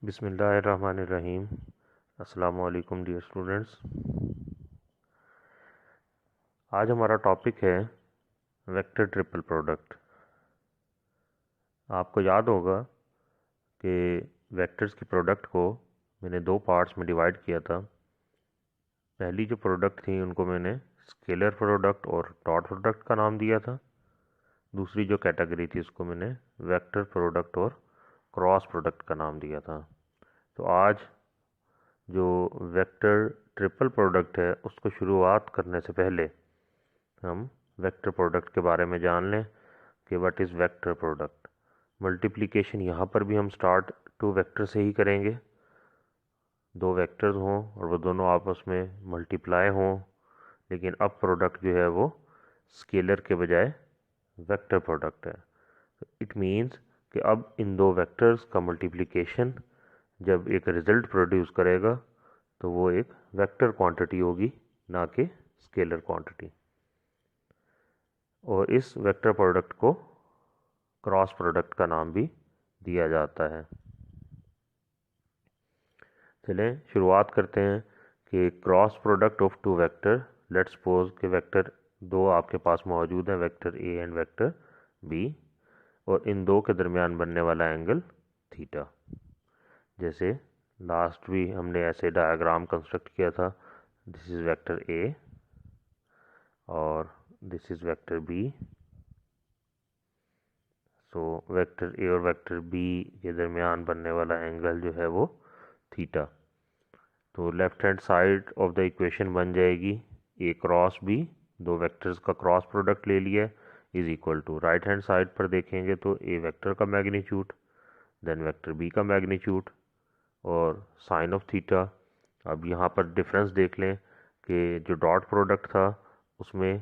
बिस्मिल्लाहिर्रहमानिर्रहीम। अस्सलामु अलैकुम डियर स्टूडेंट्स। आज हमारा टॉपिक है वेक्टर ट्रिपल प्रोडक्ट। आपको याद होगा कि वेक्टर्स की प्रोडक्ट को मैंने दो पार्ट्स में डिवाइड किया था। पहली जो प्रोडक्ट थी उनको मैंने स्केलर प्रोडक्ट और डॉट प्रोडक्ट का नाम दिया था। दूसरी जो कैटेगरी थी उसको मैंने वेक्टर प्रोडक्ट और क्रॉस प्रोडक्ट का नाम दिया था। तो आज जो वेक्टर ट्रिपल प्रोडक्ट है उसको शुरुआत करने से पहले हम वेक्टर प्रोडक्ट के बारे में जान लें कि what is vector product. Multiplication यहाँ पर भी हम स्टार्ट टू वेक्टर से ही करेंगे। दो वेक्टर्स हों और वो दोनों आपस में मल्टीप्लाई हों, लेकिन अब प्रोडक्ट जो है वो स्केलर के बजाय वेक्टर प्रोडक्ट है। इट मीन्स कि अब इन दो वेक्टर्स का मल्टीप्लिकेशन जब एक रिज़ल्ट प्रोड्यूस करेगा तो वो एक वेक्टर क्वांटिटी होगी, ना कि स्केलर क्वांटिटी। और इस वेक्टर प्रोडक्ट को क्रॉस प्रोडक्ट का नाम भी दिया जाता है। चलें शुरुआत करते हैं कि cross product of two vector. Let's suppose कि वेक्टर दो आपके पास मौजूद है, vector A and vector B, और इन दो के दरमियान बनने वाला एंगल थीटा। जैसे लास्ट भी हमने ऐसे डायग्राम कंस्ट्रक्ट किया था। दिस इज़ वेक्टर ए और this is vector B. So vector A और वेक्टर बी के दरमियान बनने वाला एंगल जो है वो थीटा। तो left hand side of the equation बन जाएगी ए क्रॉस बी, दो वेक्टर्स का क्रॉस प्रोडक्ट ले लिया, is equal to right hand side पर देखेंगे तो ए वेक्टर का मैग्नीट्यूड, देन वेक्टर बी का मैग्नीट्यूड और साइन ऑफ थीटा। अब यहाँ पर डिफरेंस देख लें कि जो डॉट प्रोडक्ट था उसमें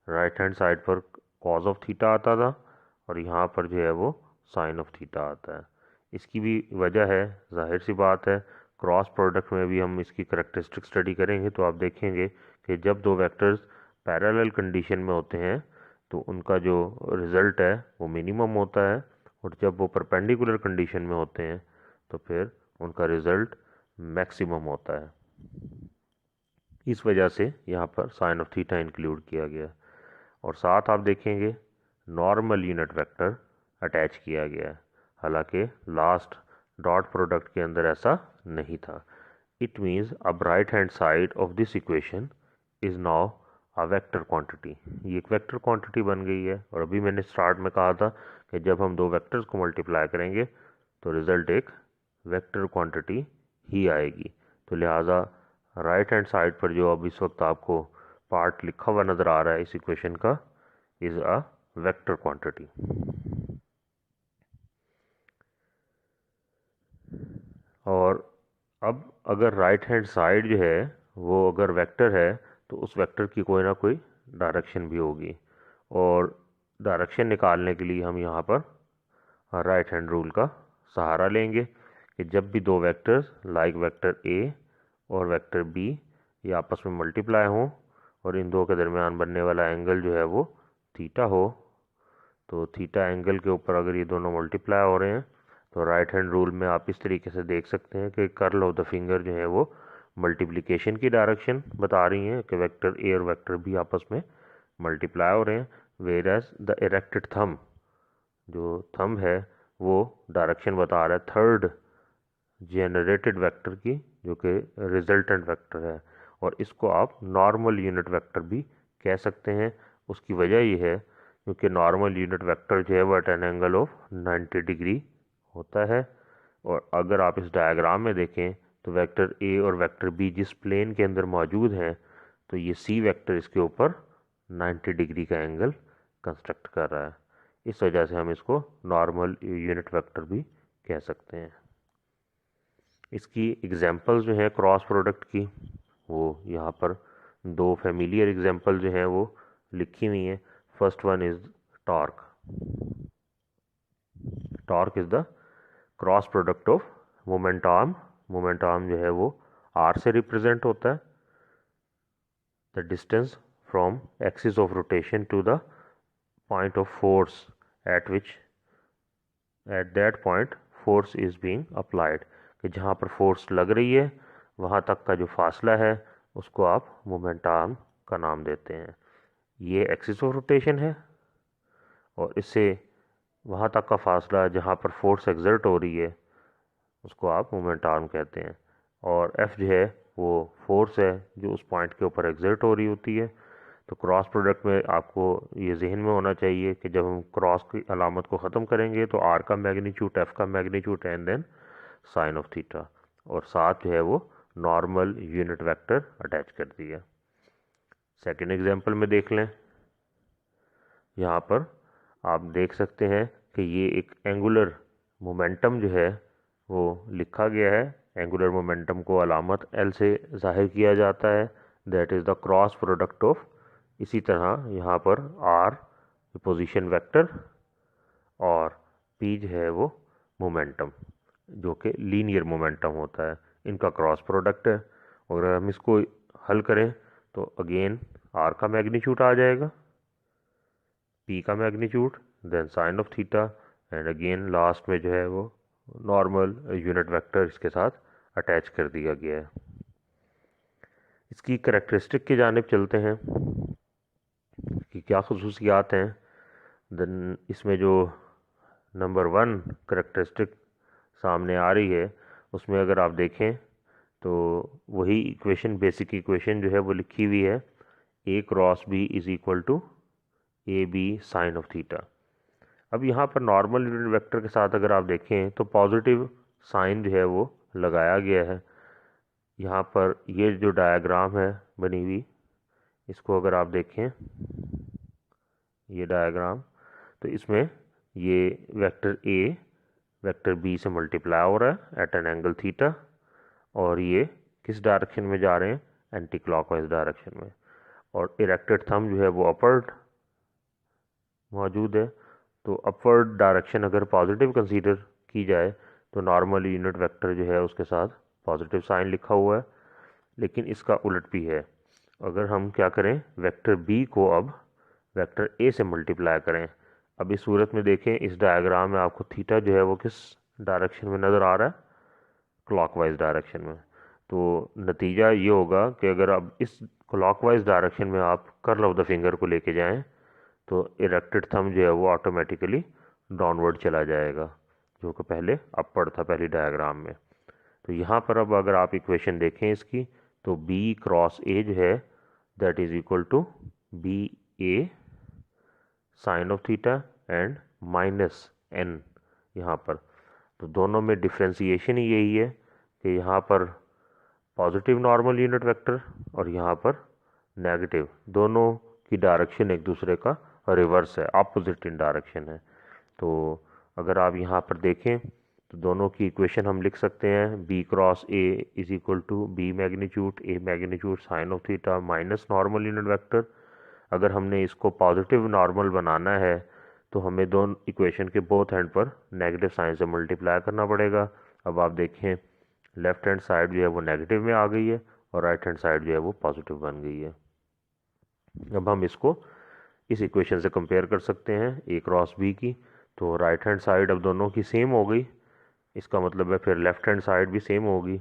राइट हैंड साइड पर कॉज ऑफ थीटा आता था और यहाँ पर जो है वो साइन ऑफ थीटा आता है। इसकी भी वजह है, जाहिर सी बात है, क्रॉस प्रोडक्ट में भी हम इसकी करेक्टरिस्टिक स्टडी करेंगे तो आप देखेंगे कि जब दो वेक्टर्स पैरेलल कंडीशन में होते हैं तो उनका जो रिज़ल्ट है वो मिनिमम होता है, और जब वो परपेंडिकुलर कंडीशन में होते हैं तो फिर उनका रिज़ल्ट मैक्सिमम होता है। इस वजह से यहाँ पर साइन ऑफ थीटा इंक्लूड किया गया और साथ आप देखेंगे नॉर्मल यूनिट वेक्टर अटैच किया गया है। हालांकि लास्ट डॉट प्रोडक्ट के अंदर ऐसा नहीं था। इट मीन्स अब right hand side of this equation is now a vector quantity. ये एक वेक्टर क्वांटिटी बन गई है। और अभी मैंने स्टार्ट में कहा था कि जब हम दो वेक्टर्स को मल्टीप्लाई करेंगे तो रिज़ल्ट एक वेक्टर क्वांटिटी ही आएगी। तो लिहाजा राइट हैंड साइड पर जो अब इस वक्त आपको पार्ट लिखा हुआ नज़र आ रहा है इस इक्वेशन का इज़ अ वेक्टर क्वांटिटी। और अब अगर राइट हैंड साइड जो है वो अगर वेक्टर है तो उस वेक्टर की कोई ना कोई डायरेक्शन भी होगी, और डायरेक्शन निकालने के लिए हम यहाँ पर राइट हैंड रूल का सहारा लेंगे कि जब भी दो वेक्टर्स लाइक वेक्टर ए और वेक्टर बी ये आपस में मल्टीप्लाई हों और इन दो के दरमियान बनने वाला एंगल जो है वो थीटा हो, तो थीटा एंगल के ऊपर अगर ये दोनों मल्टीप्लाई हो रहे हैं तो राइट हैंड रूल में आप इस तरीके से देख सकते हैं कि कर्ल ऑफ द फिंगर जो है वो मल्टीप्लिकेशन की डायरेक्शन बता रही हैं कि वेक्टर ए और वेक्टर बी आपस में मल्टीप्लाई हो रहे हैं, where as the erected thumb, जो थंब है वो डायरेक्शन बता रहा है थर्ड जेनरेटेड वेक्टर की, जो कि रिजल्टेंट वेक्टर है। और इसको आप नॉर्मल यूनिट वेक्टर भी कह सकते हैं। उसकी वजह ये है क्योंकि नॉर्मल यूनिट वेक्टर जो है वो at an angle of 90 degree होता है। और अगर आप इस डायग्राम में देखें तो वेक्टर ए और वेक्टर बी जिस प्लेन के अंदर मौजूद हैं तो ये सी वेक्टर इसके ऊपर 90 डिग्री का एंगल कंस्ट्रक्ट कर रहा है। इस वजह से हम इसको नॉर्मल यूनिट वेक्टर भी कह सकते हैं। इसकी एग्जांपल्स जो हैं क्रॉस प्रोडक्ट की वो यहाँ पर दो फेमिलियर एग्जांपल जो हैं वो लिखी हुई हैं। First one is torque. Torque is the cross product of moment arm. Moment arm जो है वो आर से रिप्रेजेंट होता है, the distance from axis of rotation to the point of force at which at that point force is being applied. कि जहाँ पर force लग रही है वहाँ तक का जो फासला है उसको आप मोमेंट आर्म का नाम देते हैं। ये एक्सिस ऑफ रोटेशन है और इससे वहाँ तक का फासला जहाँ पर फोर्स एक्सर्ट हो रही है उसको आप मोमेंट आर्म कहते हैं। और एफ जो है वो फोर्स है जो उस पॉइंट के ऊपर एक्सर्ट हो रही होती है। तो क्रॉस प्रोडक्ट में आपको ये जहन में होना चाहिए कि जब हम क्रॉस की अलामत को ख़त्म करेंगे तो आर का मैग्नीट्यूड, एफ का magnitude and then sine of theta, और साथ जो है वो नॉर्मल यूनिट वेक्टर अटैच कर दिया। सेकेंड एग्जांपल में देख लें। यहाँ पर आप देख सकते हैं कि ये एक एंगुलर मोमेंटम जो है वो लिखा गया है। एंगुलर मोमेंटम को अलामत एल से जाहिर किया जाता है, that is the cross product of. इसी तरह यहाँ पर आर पोजीशन वेक्टर और पी जो है वो मोमेंटम जो कि लीनियर मोमेंटम होता है, इनका क्रॉस प्रोडक्ट है। और अगर हम इसको हल करें तो अगेन आर का मैग्नीट्यूड आ जाएगा, पी का magnitude, then sine of theta, and again last में जो है वो नॉर्मल यूनिट वेक्टर इसके साथ अटैच कर दिया गया है। इसकी करैक्टरिस्टिक की जानिब चलते हैं कि क्या खसूसियात हैं। देन इसमें जो नंबर 1 करैक्टरिस्टिक सामने आ रही है उसमें अगर आप देखें तो वही इक्वेशन, बेसिक इक्वेशन जो है वो लिखी हुई है, A cross B is equal to A B sine of theta. अब यहाँ पर नॉर्मल यूनिट वेक्टर के साथ अगर आप देखें तो पॉजिटिव साइन जो है वो लगाया गया है। यहाँ पर ये जो डायग्राम है बनी हुई, इसको अगर आप देखें ये डायग्राम, तो इसमें ये वेक्टर ए वेक्टर बी से मल्टीप्लाई हो रहा है एट एन एंगल थीटा, और ये किस डायरेक्शन में जा रहे हैं, एंटी क्लॉकवाइज डायरेक्शन में। और इरेक्टेड थंब जो है वो अपवर्ड मौजूद है। तो अपवर्ड डायरेक्शन अगर पॉजिटिव कंसीडर की जाए तो नॉर्मल यूनिट वेक्टर जो है उसके साथ पॉजिटिव साइन लिखा हुआ है, लेकिन इसका उलट भी है। अगर हम क्या करें, वेक्टर बी को अब वेक्टर ए से मल्टीप्लाई करें। अब इस सूरत में देखें, इस डायग्राम में आपको थीटा जो है वो किस डायरेक्शन में नज़र आ रहा है, क्लॉकवाइज डायरेक्शन में। तो नतीजा ये होगा कि अगर अब इस क्लॉकवाइज डायरेक्शन में आप कर्ल ऑफ द फिंगर को लेके जाएं तो इरेक्टेड थंब जो है वो ऑटोमेटिकली डाउनवर्ड चला जाएगा, जो कि पहले अपवर्ड था पहली डायग्राम में। तो यहाँ पर अब अगर आप इक्वेशन देखें इसकी, तो बी क्रॉस ए जो है that is equal to B A sine of theta and minus N यहाँ पर। तो दोनों में डिफ्रेंसिएशन ही यही है कि यहाँ पर पॉजिटिव नॉर्मल यूनिट वेक्टर और यहाँ पर नेगेटिव, दोनों की डायरेक्शन एक दूसरे का रिवर्स है, अपोजिट इन डायरेक्शन है। तो अगर आप यहाँ पर देखें तो दोनों की इक्वेशन हम लिख सकते हैं, B cross A is equal to B magnitude A magnitude sine of theta minus normal unit vector. अगर हमने इसको पॉजिटिव नॉर्मल बनाना है तो हमें दोनों इक्वेशन के बोथ एंड पर नेगेटिव साइन से मल्टीप्लाई करना पड़ेगा। अब आप देखें लेफ्ट हैंड साइड जो है वो नेगेटिव में आ गई है और राइट हैंड साइड जो है वो पॉजिटिव बन गई है। अब हम इसको इस इक्वेशन से कंपेयर कर सकते हैं ए क्रॉस बी की। तो राइट हैंड साइड अब दोनों की सेम हो गई, इसका मतलब है फिर लेफ्ट हैंड साइड भी सेम होगी।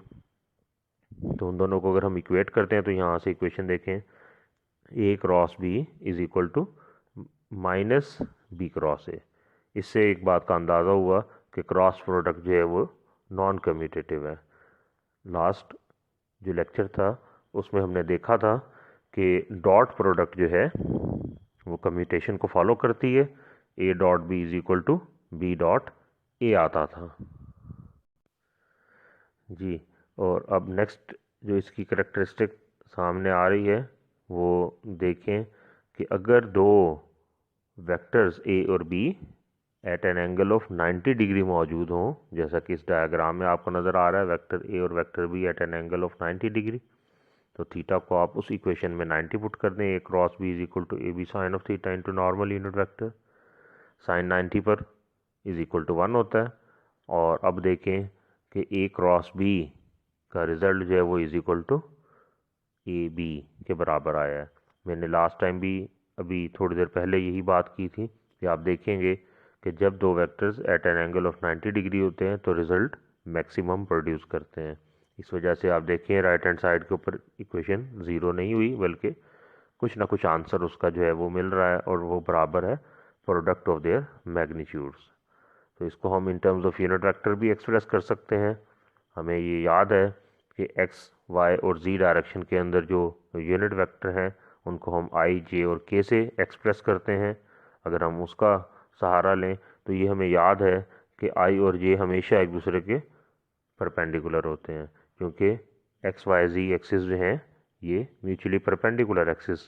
तो उन दोनों को अगर हम इक्वेट करते हैं तो यहाँ से इक्वेशन देखें, A cross B is equal to minus B cross A. इससे एक बात का अंदाज़ा हुआ कि क्रॉस प्रोडक्ट जो है वो नॉन कम्यूटेटिव है। लास्ट जो लेक्चर था उसमें हमने देखा था कि डॉट प्रोडक्ट जो है वो कम्यूटेशन को फॉलो करती है, A dot B is equal to B dot A आता था जी। और अब नेक्स्ट जो इसकी करैक्टरिस्टिक सामने आ रही है वो देखें कि अगर दो वेक्टर्स ए और B at an angle of 90 degree मौजूद हों, जैसा कि इस डायग्राम में आपको नज़र आ रहा है, वेक्टर ए और vector B at an angle of 90 degree, तो थीटा को आप उस इक्वेशन में 90 पुट कर दें, A cross B is equal to A B sine of theta into normal unit vector. Sine 90 पर इज इक्वल टू 1 होता है। और अब देखें कि ए क्रॉस बी का रिज़ल्ट जो है वो is equal to A B के बराबर आया है। मैंने लास्ट टाइम भी अभी थोड़ी देर पहले यही बात की थी कि आप देखेंगे कि जब दो vectors at an angle of 90 degree होते हैं तो रिज़ल्ट मैक्सिमम प्रोड्यूस करते हैं। इस वजह से आप देखें राइट हैंड साइड के ऊपर इक्वेशन ज़ीरो नहीं हुई, बल्कि कुछ ना कुछ आंसर उसका जो है वो मिल रहा है और वो बराबर है प्रोडक्ट ऑफ देयर मैग्नीट्यूड्स। तो इसको हम इन टर्म्स ऑफ यूनिट वेक्टर भी एक्सप्रेस कर सकते हैं। हमें ये याद है कि एक्स वाई और जी डायरेक्शन के अंदर जो यूनिट वेक्टर हैं उनको हम आई जे और के से एक्सप्रेस करते हैं। अगर हम उसका सहारा लें तो ये हमें याद है कि आई और जे हमेशा एक दूसरे के परपेंडिकुलर होते हैं, क्योंकि एक्स वाई जी एक्सिस जो हैं ये म्यूचुअली परपेंडिकुलर एक्सिस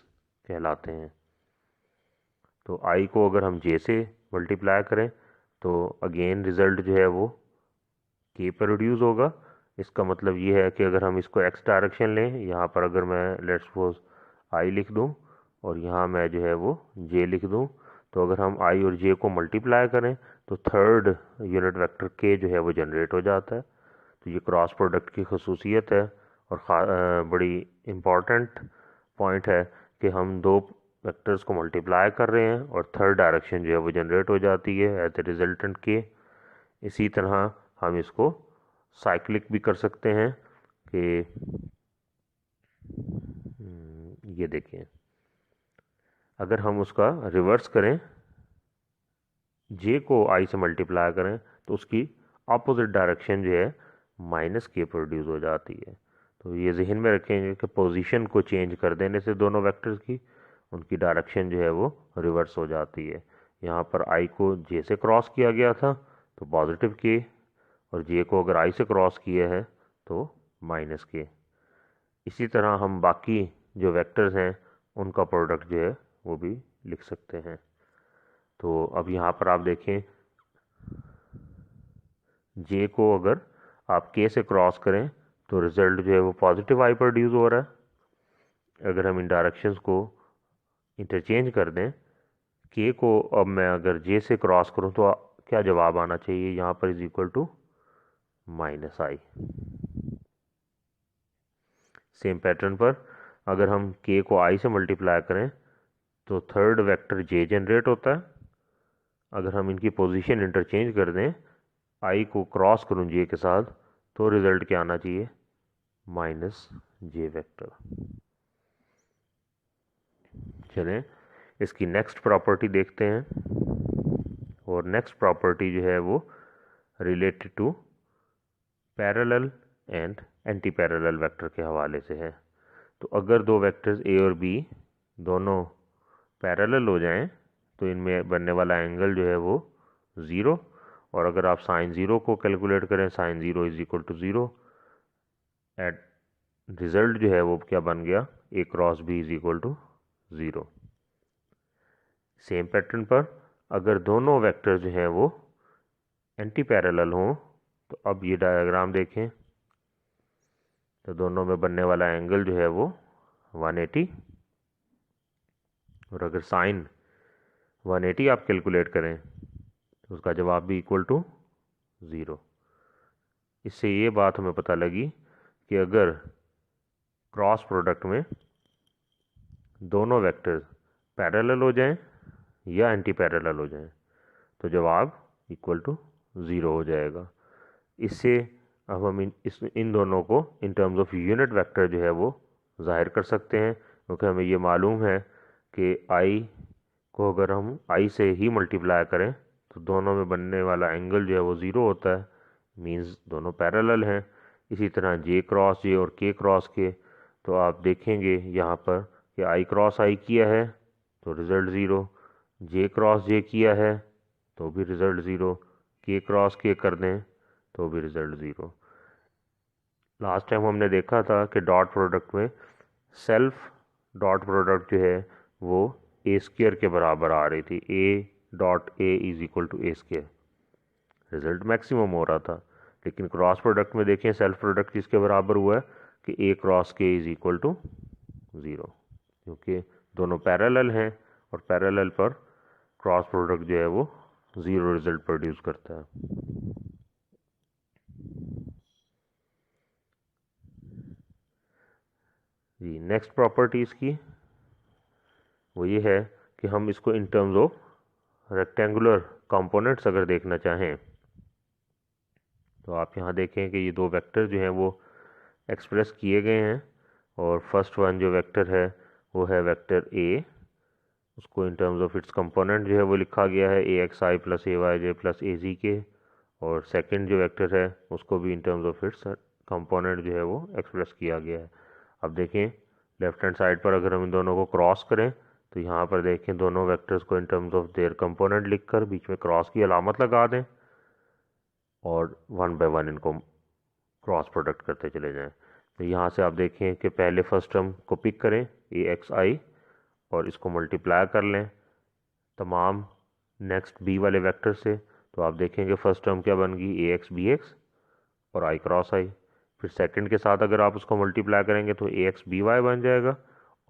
कहलाते हैं। तो आई को अगर हम जे से मल्टीप्लाई करें तो अगेन रिज़ल्ट जो है वो के पर रिड्यूस होगा। इसका मतलब ये है कि अगर हम इसको एक्स डायरेक्शन लें, यहाँ पर अगर मैं लेट्स सपोज आई लिख दूँ और यहाँ मैं जो है वो जे लिख दूँ, तो अगर हम आई और जे को मल्टीप्लाई करें तो थर्ड यूनिट वेक्टर के जो है वो जनरेट हो जाता है। तो ये क्रॉस प्रोडक्ट की खसूसियत है और बड़ी इम्पॉर्टेंट पॉइंट है कि हम दो वेक्टर्स को मल्टीप्लाई कर रहे हैं और थर्ड डायरेक्शन जो है वो जनरेट हो जाती है एज ए रिजल्टेंट के। इसी तरह हम इसको साइक्लिक भी कर सकते हैं कि ये देखिए, अगर हम उसका रिवर्स करें, जे को आई से मल्टीप्लाई करें, तो उसकी अपोजिट डायरेक्शन जो है माइनस के प्रोड्यूस हो जाती है। तो ये जहन में रखेंगे कि पोजीशन को चेंज कर देने से दोनों वेक्टर्स की उनकी डायरेक्शन जो है वो रिवर्स हो जाती है। यहाँ पर आई को जे से क्रॉस किया गया था तो पॉजिटिव के, और जे को अगर आई से क्रॉस किया है तो माइनस के। इसी तरह हम बाकी जो वेक्टर्स हैं उनका प्रोडक्ट जो है वो भी लिख सकते हैं। तो अब यहाँ पर आप देखें, जे को अगर आप के से क्रॉस करें तो रिज़ल्ट जो है वो पॉजिटिव आई प्रोड्यूस हो रहा है। अगर हम इन डायरेक्शंस को इंटरचेंज कर दें, के को अब मैं अगर जे से क्रॉस करूं तो क्या जवाब आना चाहिए, यहाँ पर is equal to minus I. Same pattern पर अगर हम के को आई से मल्टीप्लाई करें तो थर्ड वेक्टर जे जनरेट होता है। अगर हम इनकी पोजीशन इंटरचेंज कर दें, आई को क्रॉस करूं जे के साथ, तो रिज़ल्ट क्या आना चाहिए, माइनस जे वेक्टर। चलें इसकी नेक्स्ट प्रॉपर्टी देखते हैं, और नेक्स्ट प्रॉपर्टी जो है वो related to parallel and anti parallel vector के हवाले से है। तो अगर दो वेक्टर्स ए और बी दोनों पैरेलल हो जाएं तो इनमें बनने वाला एंगल जो है वो ज़ीरो, और अगर आप साइन ज़ीरो को कैलकुलेट करें, sine zero is equal to zero, at result जो है वो क्या बन गया, A cross B is equal to zero. Same pattern पर अगर दोनों वेक्टर जो हैं वो एंटी पैरेलल हों, तो अब ये डायग्राम देखें, तो दोनों में बनने वाला एंगल जो है वो 180, और अगर साइन 180 आप कैलकुलेट करें तो उसका जवाब भी इक्वल टू ज़ीरो। इससे ये बात हमें पता लगी कि अगर क्रॉस प्रोडक्ट में दोनों वेक्टर्स पैरेलल हो जाएं या एंटी पैरेलल हो जाएं तो जवाब इक्वल टू ज़ीरो हो जाएगा। इससे अब हम इन दोनों को इन टर्म्स ऑफ यूनिट वेक्टर जो है वो जाहिर कर सकते हैं, क्योंकि हमें ये मालूम है कि आई को अगर हम आई से ही मल्टीप्लाई करें तो दोनों में बनने वाला एंगल जो है वो ज़ीरो होता है, मींस दोनों पैरेलल हैं। इसी तरह जे क्रॉस जे और के क्रॉस के, तो आप देखेंगे यहाँ पर कि आई क्रॉस आई किया है तो रिज़ल्ट ज़ीरो, जे क्रॉस जे किया है तो भी रिज़ल्ट ज़ीरो, के क्रॉस के कर दें तो भी रिज़ल्ट ज़ीरो। लास्ट टाइम हमने देखा था कि डॉट प्रोडक्ट में सेल्फ डॉट प्रोडक्ट जो है वो ए स्क्वायर के बराबर आ रही थी, A dot A is equal to A square, result maximum हो रहा था। लेकिन क्रॉस प्रोडक्ट में देखें सेल्फ प्रोडक्ट किसके बराबर हुआ है कि ए क्रॉस के इज इक्वल टू ज़ीरो, क्योंकि दोनों पैरेलल हैं और पैरेलल पर क्रॉस प्रोडक्ट जो है वो ज़ीरो रिजल्ट प्रोड्यूस करता है। जी नेक्स्ट प्रॉपर्टी इसकी वो ये है कि हम इसको इन टर्म्स ऑफ रेक्टेंगुलर कंपोनेंट्स अगर देखना चाहें तो आप यहाँ देखें कि ये दो वेक्टर जो हैं वो एक्सप्रेस किए गए हैं, और फर्स्ट वन जो वेक्टर है वो है वेक्टर ए, उसको in terms of its component जो है वो लिखा गया है A x I plus A Y J plus ए जी के, और सेकंड जो वेक्टर है उसको भी इन टर्म्स ऑफ इट्स कंपोनेंट जो है वो एक्सप्रेस किया गया है। अब देखें लेफ्ट हैंड साइड पर अगर हम इन दोनों को क्रॉस करें तो यहाँ पर देखें दोनों वेक्टर्स को इन टर्म्स ऑफ देयर कंपोनेंट लिखकर बीच में क्रॉस की अलामत लगा दें और वन बाय वन इनको क्रॉस प्रोडक्ट करते चले जाएं। तो यहाँ से आप देखें कि पहले फर्स्ट टर्म को पिक करें ए एक्स आई और इसको मल्टीप्लाई कर लें तमाम नेक्स्ट बी वाले वेक्टर से, तो आप देखेंगे फर्स्ट टर्म क्या बन गई ए एक्स बी एक्स और आई क्रॉस आई। फिर सेकंड के साथ अगर आप उसको मल्टीप्लाई करेंगे तो ए एक्स बी वाई बन जाएगा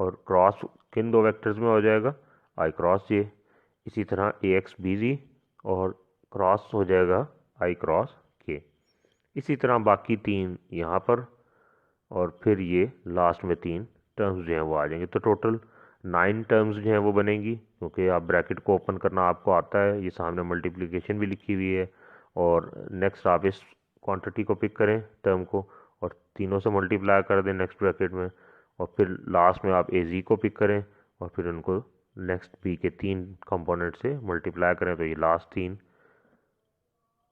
और क्रॉस किन दो वेक्टर्स में हो जाएगा आई क्रॉस जे। इसी तरह ए एक्स बी जी और क्रॉस हो जाएगा आई क्रॉस के। इसी तरह बाकी तीन यहाँ पर और फिर ये लास्ट में तीन टर्म्स जो हैं वो आ जाएंगे। तो टोटल 9 टर्म्स जो हैं वो बनेंगी, क्योंकि आप ब्रैकेट को ओपन करना आपको आता है, ये सामने मल्टीप्लिकेशन भी लिखी हुई है। और नेक्स्ट आप इस क्वांटिटी को पिक करें टर्म को और तीनों से मल्टीप्लाई कर दें नेक्स्ट ब्रैकेट में, और फिर लास्ट में आप ए जी को पिक करें और फिर उनको नेक्स्ट बी के तीन कंपोनेंट से मल्टीप्लाई करें, तो ये लास्ट तीन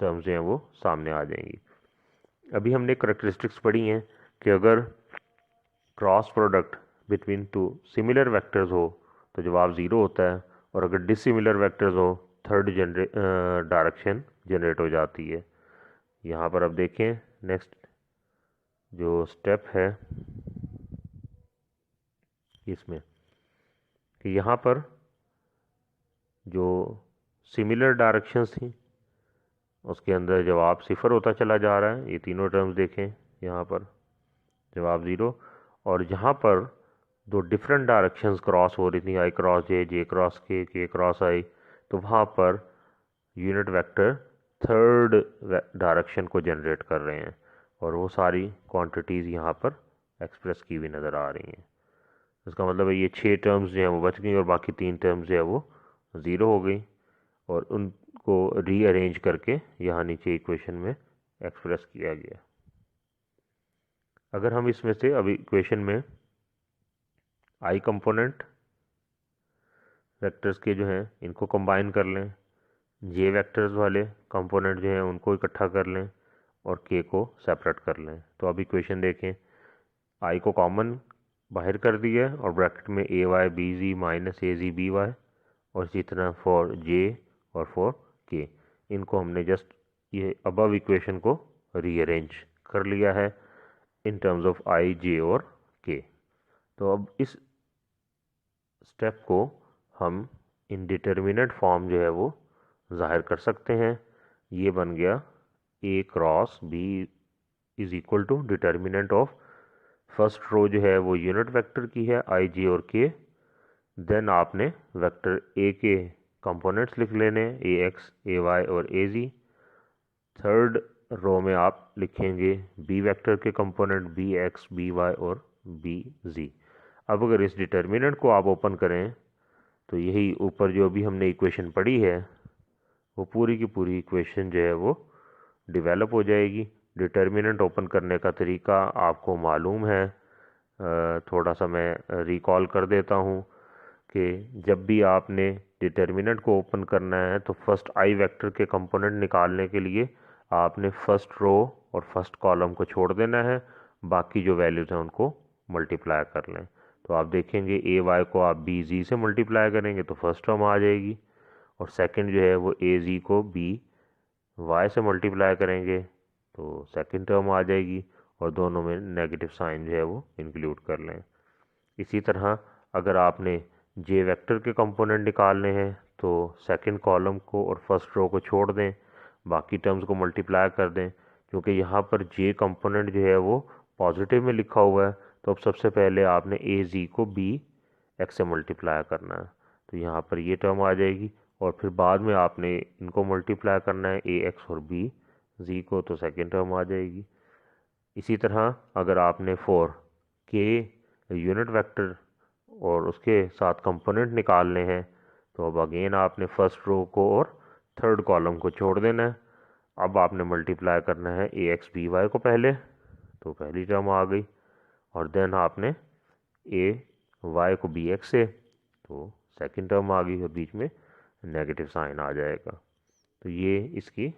टर्म्स जो हैं वो सामने आ जाएंगी। अभी हमने करेक्टरिस्टिक्स पढ़ी हैं कि अगर cross product between two similar vectors हो तो जवाब ज़ीरो होता है, और अगर डिसिमिलर वेक्टर्स हो थर्ड डायरेक्शन जनरेट हो जाती है। यहाँ पर अब देखें नेक्स्ट जो स्टेप है इसमें कि यहाँ पर जो सिमिलर डायरेक्शंस थी उसके अंदर जवाब सिफर होता चला जा रहा है। ये तीनों टर्म्स देखें यहाँ पर जवाब ज़ीरो, और जहाँ पर दो डिफरेंट डायरेक्शंस क्रॉस हो रही थी आई क्रॉस जे जे क्रॉस के क्रॉस आई, तो वहाँ per unit vector third direction को जनरेट कर रहे हैं और वो सारी क्वांटिटीज़ यहाँ पर एक्सप्रेस की हुई नज़र आ रही हैं। इसका मतलब है ये 6 टर्म्स जो हैं वो बच गई और बाकी 3 टर्म्स जो है वो ज़ीरो हो गई, और उनको रीअरेंज करके यहाँ नीचे इक्वेशन में एक्सप्रेस किया गया। अगर हम इसमें से अभी इक्वेशन में आई कंपोनेंट वेक्टर्स के जो हैं इनको कंबाइन कर लें, जे वेक्टर्स वाले कंपोनेंट जो हैं उनको इकट्ठा कर लें और के को सेपरेट कर लें, तो अब इक्वेशन देखें आई को कॉमन बाहर कर दिया है और ब्रैकेट में ए वाई बी जी माइनस ए जी बी वाई, और इसी तरह फॉर जे और फॉर के इनको हमने जस्ट ये अबव इक्वेशन को रीअरेंज कर लिया है इन टर्म्स ऑफ आई जे और के। तो अब इस स्टेप को हम इंडिटरमिनेट फॉर्म जो है वो ज़ाहिर कर सकते हैं। ये बन गया A cross B is equal to determinant of first row जो है वो यूनिट वेक्टर की है आई जे और के, देन आपने वेक्टर ए के कंपोनेंट्स लिख लेने ए एक्स ए वाई और ए जी। थर्ड रो में आप लिखेंगे बी वेक्टर के component B X B Y और बी जी। अब अगर इस डिटर्मिनेंट को आप ओपन करें तो यही ऊपर जो भी हमने इक्वेशन पढ़ी है वो पूरी की पूरी इक्वेशन जो है वो डेवलप हो जाएगी। डिटर्मिनेंट ओपन करने का तरीका आपको मालूम है, थोड़ा सा मैं रिकॉल कर देता हूँ कि जब भी आपने डिटर्मिनेंट को ओपन करना है तो फर्स्ट आई वेक्टर के कंपोनेंट निकालने के लिए आपने फर्स्ट रो और फर्स्ट कॉलम को छोड़ देना है, बाकी जो वैल्यूज़ हैं उनको मल्टीप्लाई कर लें। तो आप देखेंगे ए वाई को आप बी जी से मल्टीप्लाई करेंगे तो फर्स्ट टर्म आ जाएगी, और सेकंड जो है वो ए जी को बी वाई से मल्टीप्लाई करेंगे तो सेकंड टर्म आ जाएगी, और दोनों में नेगेटिव साइन जो है वो इंक्लूड कर लें। इसी तरह अगर आपने जे वेक्टर के कंपोनेंट निकालने हैं तो सेकंड कॉलम को और फर्स्ट रो को छोड़ दें, बाकी टर्म्स को मल्टीप्लाई कर दें। क्योंकि यहाँ पर जे कंपोनेंट जो है वो पॉजिटिव में लिखा हुआ है, तो अब सबसे पहले आपने ए जी को बी एक्स से मल्टीप्लाई करना है, तो यहाँ पर ये टर्म आ जाएगी, और फिर बाद में आपने इनको मल्टीप्लाई करना है ए एक्स और बी जी को, तो सेकेंड टर्म आ जाएगी। इसी तरह अगर आपने फॉर के यूनिट वेक्टर और उसके साथ कंपोनेंट निकालने हैं तो अब अगेन आपने फर्स्ट रो को और थर्ड कॉलम को छोड़ देना है, अब आपने मल्टीप्लाई करना है ए एक्स बी वाई को पहले, तो पहली टर्म आ गई, और देन आपने ए वाई को बी एक्स से, तो सेकंड टर्म आ गई, और बीच में नेगेटिव साइन आ जाएगा। तो ये इसकी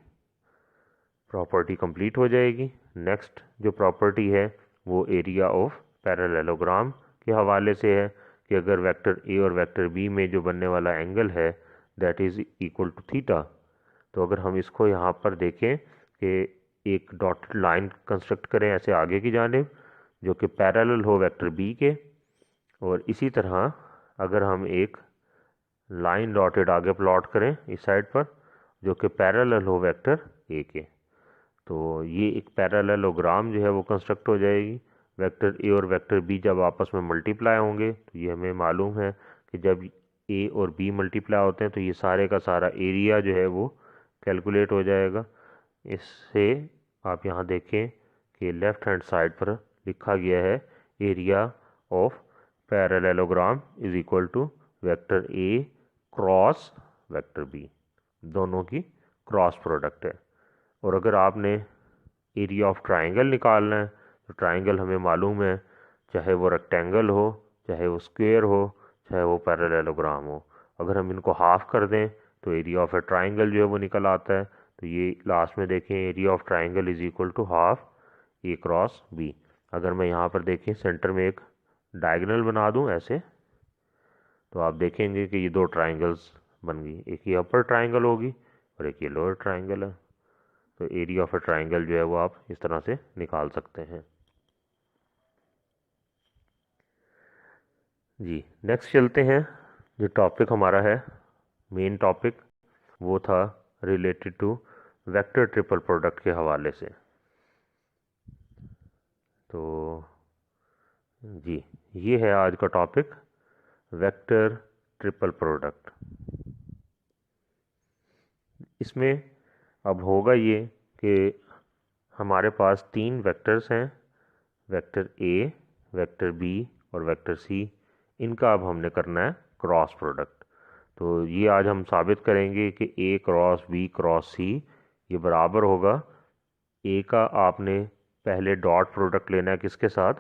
प्रॉपर्टी कंप्लीट हो जाएगी। नेक्स्ट जो प्रॉपर्टी है वो एरिया ऑफ पैरेललोग्राम के हवाले से है कि अगर वेक्टर ए और वेक्टर बी में जो बनने वाला एंगल है that is equal to theta, तो अगर हम इसको यहाँ पर देखें कि एक डॉटेड लाइन कंस्ट्रक्ट करें ऐसे आगे की जानिब जो कि पैरेलल हो वेक्टर बी के, और इसी तरह अगर हम एक लाइन डॉटेड आगे प्लॉट करें इस साइड पर जो कि पैरेलल हो वेक्टर ए के, तो ये एक पैरेललोग्राम जो है वो कंस्ट्रक्ट हो जाएगी। वेक्टर ए और वेक्टर बी जब आपस में मल्टीप्लाई होंगे तो ये हमें मालूम है कि जब ए और बी मल्टीप्लाई होते हैं तो ये सारे का सारा एरिया जो है वो कैलकुलेट हो जाएगा। इससे आप यहाँ देखें कि लेफ़्ट हैंड साइड पर लिखा गया है area of parallelogram is equal to vector A cross vector B, दोनों की क्रॉस प्रोडक्ट है। और अगर आपने एरिया ऑफ ट्राइंगल निकालना है तो ट्राइंगल हमें मालूम है, चाहे वो रेक्टेंगल हो, चाहे वो स्क्वायर हो, चाहे वो पैरेललोग्राम हो, अगर हम इनको हाफ कर दें तो एरिया ऑफ ए ट्राइंगल जो है वो निकल आता है। तो ये लास्ट में देखें area of triangle is equal to half A cross B. अगर मैं यहाँ पर देखें सेंटर में एक डायगोनल बना दूँ ऐसे, तो आप देखेंगे कि ये दो ट्राइंगल्स बन गई, एक ये अपर ट्राइंगल होगी और एक ये लोअर ट्राइंगल है। तो एरिया ऑफ ए ट्राइंगल जो है वो आप इस तरह से निकाल सकते हैं। जी नेक्स्ट चलते हैं, जो टॉपिक हमारा है मेन टॉपिक वो था related to vector triple product के हवाले से। तो जी ये है आज का टॉपिक वेक्टर ट्रिपल प्रोडक्ट। इसमें अब होगा ये कि हमारे पास तीन वेक्टर्स हैं, वेक्टर ए, वेक्टर बी और वेक्टर सी। इनका अब हमने करना है क्रॉस प्रोडक्ट। तो ये आज हम साबित करेंगे कि A cross B cross C ये बराबर होगा, ए का आपने पहले डॉट प्रोडक्ट लेना है किसके साथ,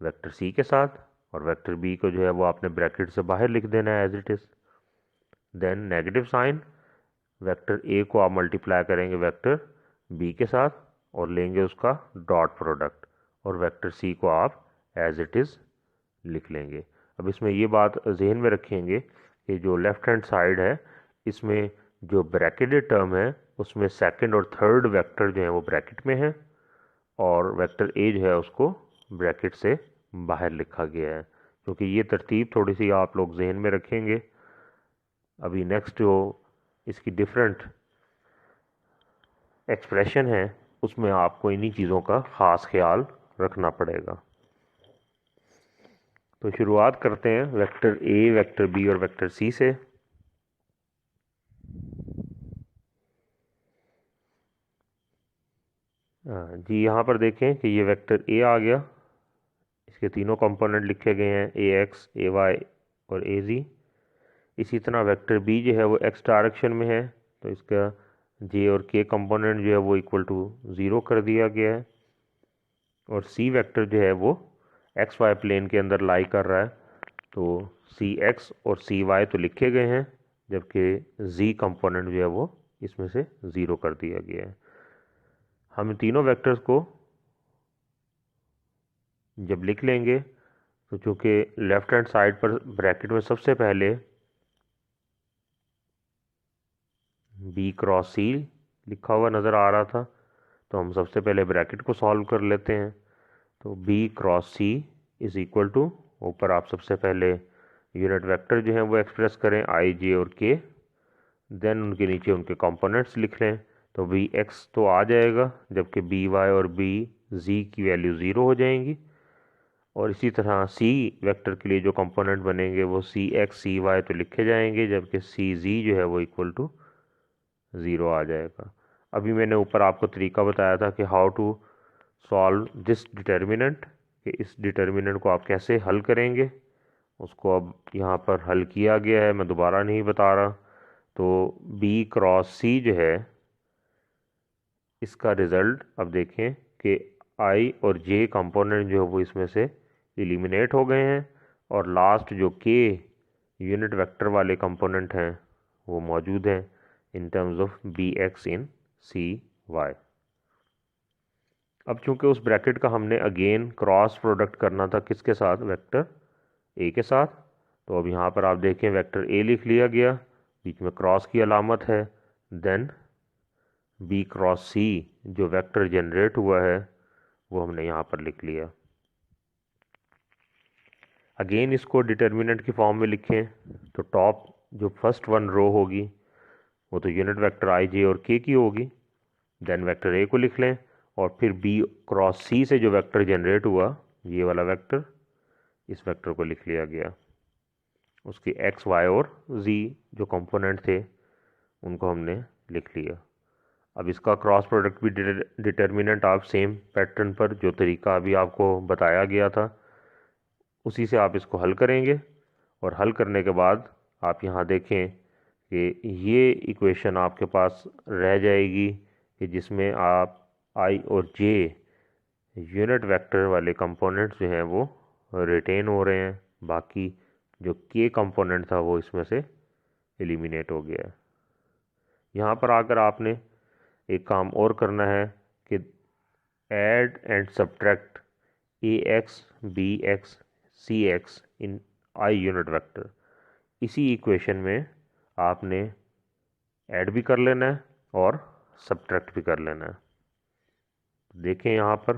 वेक्टर सी के साथ, और वेक्टर बी को जो है वो आपने ब्रैकेट से बाहर लिख देना है as it is. Then negative sign, vector A को आप मल्टीप्लाई करेंगे वेक्टर बी के साथ और लेंगे उसका डॉट प्रोडक्ट, और वेक्टर सी को आप एज इट इज़ लिख लेंगे। अब इसमें ये बात जहन में रखेंगे कि जो लेफ़्ट हैंड साइड है इसमें जो ब्रैकेटेड टर्म है उसमें सेकंड और थर्ड वेक्टर जो है वो ब्रैकेट में है, और वेक्टर ए जो है उसको ब्रैकेट से बाहर लिखा गया है। क्योंकि ये तरतीब थोड़ी सी आप लोग जहन में रखेंगे, अभी नेक्स्ट जो इसकी डिफरेंट एक्सप्रेशन है उसमें आपको इन्हीं चीज़ों का ख़ास ख्याल रखना पड़ेगा। तो शुरुआत करते हैं वेक्टर ए, वेक्टर बी और वेक्टर सी से। जी यहाँ पर देखें कि ये वेक्टर ए आ गया, इसके तीनों कंपोनेंट लिखे गए हैं ए एक्स, ए वाई और ए जी। इसी तरह वेक्टर बी जो है वो एक्स डायरेक्शन में है, तो इसका जे और के कंपोनेंट जो है वो इक्वल टू ज़ीरो कर दिया गया है। और सी वेक्टर जो है वो एक्स वाई प्लेन के अंदर लाई कर रहा है, तो सी एक्स और सी वाई तो लिखे गए हैं, जबकि जी कंपोनेंट जो है वो इसमें से ज़ीरो कर दिया गया है। हम तीनों वेक्टर्स को जब लिख लेंगे तो चूँकि लेफ़्ट हैंड साइड पर ब्रैकेट में सबसे पहले बी क्रॉस सी लिखा हुआ नज़र आ रहा था, तो हम सबसे पहले ब्रैकेट को सॉल्व कर लेते हैं। तो B cross C is equal to, ऊपर आप सबसे पहले यूनिट वेक्टर जो है वो एक्सप्रेस करें आई जे और के, देन उनके नीचे उनके कंपोनेंट्स लिख लें। तो बी एक्स तो आ जाएगा, जबकि बी वाई और बी जी की वैल्यू ज़ीरो हो जाएंगी। और इसी तरह सी वेक्टर के लिए जो कंपोनेंट बनेंगे वो सी एक्स सी वाई तो लिखे जाएंगे, जबकि सी जी जो है वो इक्वल टू ज़ीरो आ जाएगा। अभी मैंने ऊपर आपको तरीका बताया था कि how to solve this determinant, कि इस डिटर्मिनेंट को आप कैसे हल करेंगे, उसको अब यहाँ पर हल किया गया है, मैं दोबारा नहीं बता रहा। तो बी क्रॉस सी जो है इसका रिज़ल्ट अब देखें कि आई और जे कंपोनेंट जो है वो इसमें से एलिमिनेट हो गए हैं और लास्ट जो के यूनिट वेक्टर वाले कंपोनेंट हैं वो मौजूद हैं in terms of B X in C Y. अब चूंकि उस ब्रैकेट का हमने अगेन क्रॉस प्रोडक्ट करना था किसके साथ, वेक्टर ए के साथ, तो अब यहाँ पर आप देखें वेक्टर ए लिख लिया गया, बीच में क्रॉस की अलामत है, देन बी क्रॉस सी जो वेक्टर जनरेट हुआ है वो हमने यहाँ पर लिख लिया। अगेन इसको डिटर्मिनेंट की फॉर्म में लिखें तो टॉप जो फर्स्ट वन रो होगी वो तो यूनिट वेक्टर आई जे और के की होगी, देन वेक्टर ए को लिख लें और फिर बी क्रॉस सी से जो वेक्टर जनरेट हुआ ये वाला वेक्टर, इस वेक्टर को लिख लिया गया, उसके एक्स वाई और जी जो कंपोनेंट थे उनको हमने लिख लिया। अब इसका क्रॉस प्रोडक्ट भी डिटर्मिनेंट आप सेम पैटर्न पर जो तरीका अभी आपको बताया गया था उसी से आप इसको हल करेंगे और हल करने के बाद आप यहाँ देखें कि ये इक्वेशन आपके पास रह जाएगी कि जिसमें आप आई और जे यूनिट वेक्टर वाले कंपोनेंट्स जो हैं वो रिटेन हो रहे हैं, बाकी जो के कंपोनेंट था वो इसमें से एलिमिनेट हो गया है। यहाँ पर आकर आपने एक काम और करना है कि add and subtract A X B X C X in I unit vector, इसी इक्वेशन में आपने ऐड भी कर लेना है और सब्ट्रैक्ट भी कर लेना है। देखें यहाँ पर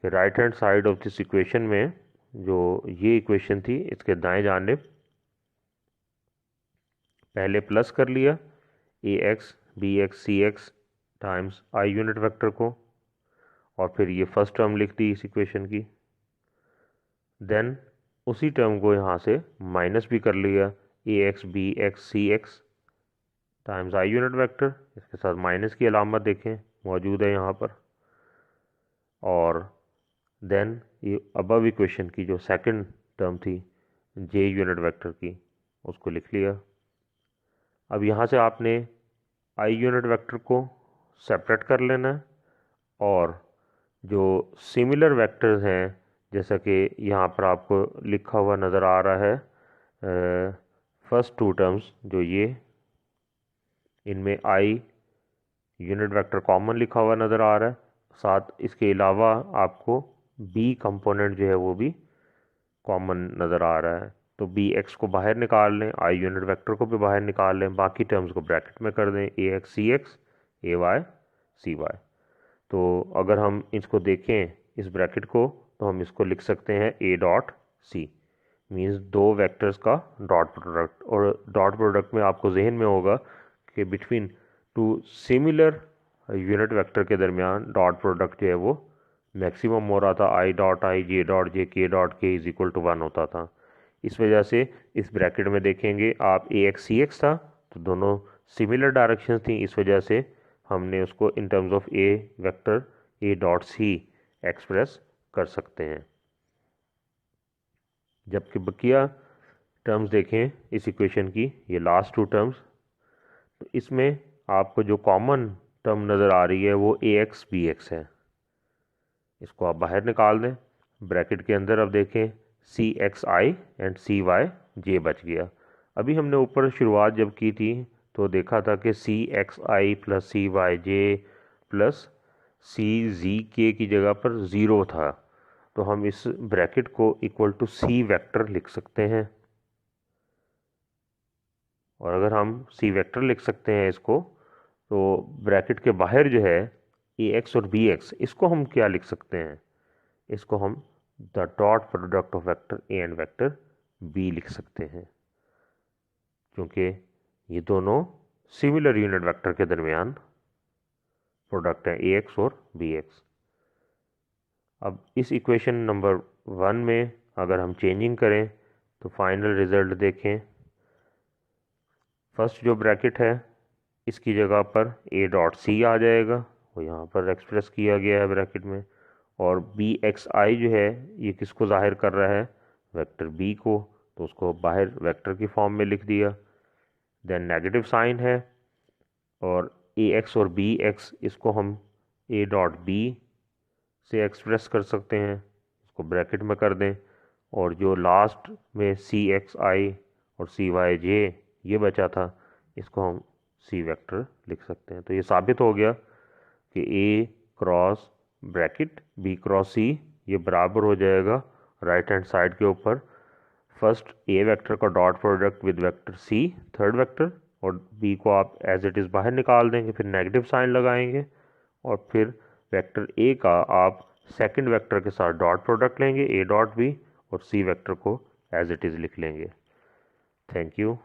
कि right hand side of this equation में जो ये इक्वेशन थी इसके दाएं जानिब पहले प्लस कर लिया A X B X C X times I unit vector को और फिर ये फर्स्ट टर्म लिख दी इस इक्वेशन की, देन उसी टर्म को यहाँ से माइनस भी कर लिया A X B X C X times I unit vector, इसके साथ माइनस की अलामत देखें मौजूद है यहाँ पर, और देन ये अबव इक्वेशन की जो सेकंड टर्म थी जे यूनिट वेक्टर की उसको लिख लिया। अब यहाँ से आपने आई यूनिट वेक्टर को सेपरेट कर लेना है और जो सिमिलर वेक्टर्स हैं जैसा कि यहाँ पर आपको लिखा हुआ नज़र आ रहा है फर्स्ट टू टर्म्स जो ये इनमें आई यूनिट वेक्टर कॉमन लिखा हुआ नज़र आ रहा है, साथ इसके अलावा आपको बी कंपोनेंट जो है वो भी कॉमन नज़र आ रहा है, तो बी एक्स को बाहर निकाल लें, आई यूनिट वेक्टर को भी बाहर निकाल लें, बाकी टर्म्स को ब्रैकेट में कर दें ए एक्स सी एक्स ए वाई सी वाई। तो अगर हम इसको देखें इस ब्रैकेट को तो हम इसको लिख सकते हैं ए डॉट सी, मीन्स दो वेक्टर्स का डॉट प्रोडक्ट, और डॉट प्रोडक्ट में आपको जहन में होगा कि between two similar unit vector के दरमियान डॉट प्रोडक्ट जो है वो मैक्सिमम हो रहा था, I dot I J dot J के डॉट के इज इक्वल टू 1 होता था। इस वजह से इस ब्रैकेट में देखेंगे आप ए एक्स सी एक्स था तो दोनों सिमिलर डायरेक्शंस थी, इस वजह से हमने उसको in terms of A vector A dot C express कर सकते हैं। जबकि बकिया टर्म्स देखें इस इक्वेशन की, ये लास्ट टू टर्म्स, तो इसमें आपको जो कॉमन टर्म नज़र आ रही है वो ए एक्स बी एक्स है, इसको आप बाहर निकाल दें ब्रैकेट के अंदर। अब देखें C X I and C Y J बच गया। अभी हमने ऊपर शुरुआत जब की थी तो देखा था कि सी एक्स आई प्लस सी वाई जे प्लस सी जी के की जगह पर ज़ीरो था, तो हम इस ब्रैकेट को इक्वल टू सी वेक्टर लिख सकते हैं, और अगर हम सी वेक्टर लिख सकते हैं इसको तो ब्रैकेट के बाहर जो है ए एक्स और बी एक्स, इसको हम क्या लिख सकते हैं, इसको हम the dot product of vector A and vector B लिख सकते हैं, क्योंकि ये दोनों सिमिलर यूनिट वेक्टर के दरमियान प्रोडक्ट है ए एक्स और बी एक्स। अब इस इक्वेशन नंबर 1 में अगर हम चेंजिंग करें तो फाइनल रिज़ल्ट देखें, फर्स्ट जो ब्रैकेट है इसकी जगह पर ए डॉट सी आ जाएगा, वो यहाँ पर एक्सप्रेस किया गया है ब्रैकेट में, और बी एक्स आई जो है ये किसको ज़ाहिर कर रहा है, वेक्टर बी को, तो उसको बाहर वेक्टर की फॉर्म में लिख दिया। देन नेगेटिव साइन है और ए एक्स और बी एक्स, इसको हम ए डॉट बी से एक्सप्रेस कर सकते हैं, इसको ब्रैकेट में कर दें, और जो लास्ट में सी एक्स आई और सी वाई जे ये बचा था, इसको हम सी वेक्टर लिख सकते हैं। तो ये साबित हो गया कि A cross bracket B cross C ये बराबर हो जाएगा राइट हैंड साइड के ऊपर फर्स्ट ए वेक्टर का dot product with vector C third vector, और बी को आप एज इट इज़ बाहर निकाल देंगे, फिर नेगेटिव साइन लगाएंगे, और फिर वेक्टर ए का आप सेकंड वेक्टर के साथ डॉट प्रोडक्ट लेंगे ए डॉट बी, और सी वेक्टर को एज इट इज़ लिख लेंगे। Thank you.